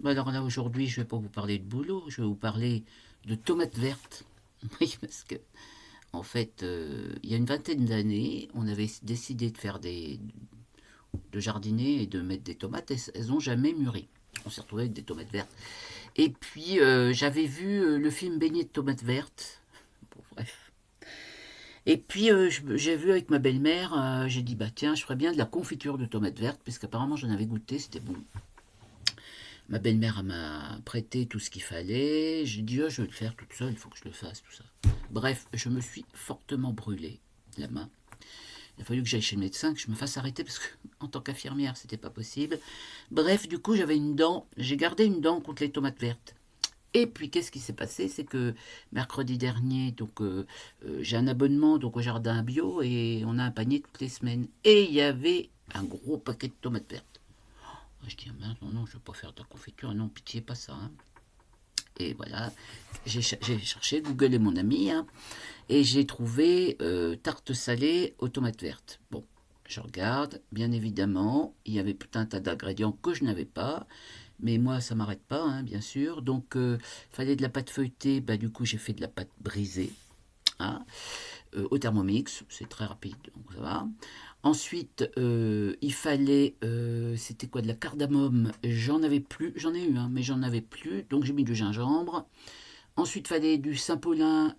Bah alors là, aujourd'hui, je vais pas vous parler de boulot, je vais vous parler de tomates vertes. Oui, parce que, en fait, il y a une vingtaine d'années, on avait décidé de de jardiner et de mettre des tomates, et elles n'ont jamais mûri. On s'est retrouvé avec des tomates vertes. Et puis, j'avais vu le film Beignet de tomates vertes. Bon, bref. Et puis, j'ai vu avec ma belle-mère, j'ai dit, bah tiens, je ferais bien de la confiture de tomates vertes, parce qu'apparemment, j'en avais goûté, c'était bon. Ma belle-mère m'a prêté tout ce qu'il fallait. J'ai dit, oh, je vais le faire toute seule, il faut que je le fasse, tout ça. Bref, je me suis fortement brûlé la main. Il a fallu que j'aille chez le médecin, que je me fasse arrêter parce que, en tant qu'infirmière, c'était pas possible. Bref, du coup, j'avais une dent. J'ai gardé une dent contre les tomates vertes. Et puis, qu'est-ce qui s'est passé? C'est que mercredi dernier, j'ai un abonnement donc au jardin bio et on a un panier toutes les semaines. Et il y avait un gros paquet de tomates vertes. Je dis, ah, non, non, je ne veux pas faire de la confiture, non, pitié, pas ça, hein. Et voilà, j'ai cherché, Google est mon ami, hein, et j'ai trouvé tarte salée aux tomates vertes. Bon, je regarde, bien évidemment, il y avait tout un tas d'ingrédients que je n'avais pas, mais moi, ça ne m'arrête pas, hein, bien sûr. Donc, il fallait de la pâte feuilletée, bah, du coup, j'ai fait de la pâte brisée, hein, au Thermomix, c'est très rapide, donc ça va. Ensuite, il fallait, c'était quoi, de la cardamome, j'en avais plus, j'en ai eu, hein, mais j'en avais plus, donc j'ai mis du gingembre. Ensuite, il fallait du Saint-Paulin,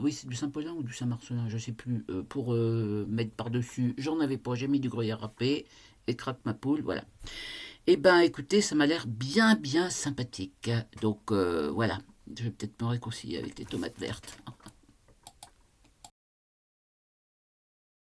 oui, c'est du Saint-Paulin ou du Saint-Marcelin, je ne sais plus, pour mettre par-dessus, j'en avais pas, j'ai mis du gruyère râpé, et craque ma poule, voilà. Eh ben, écoutez, ça m'a l'air bien, bien sympathique. Donc, voilà, je vais peut-être me réconcilier avec les tomates vertes.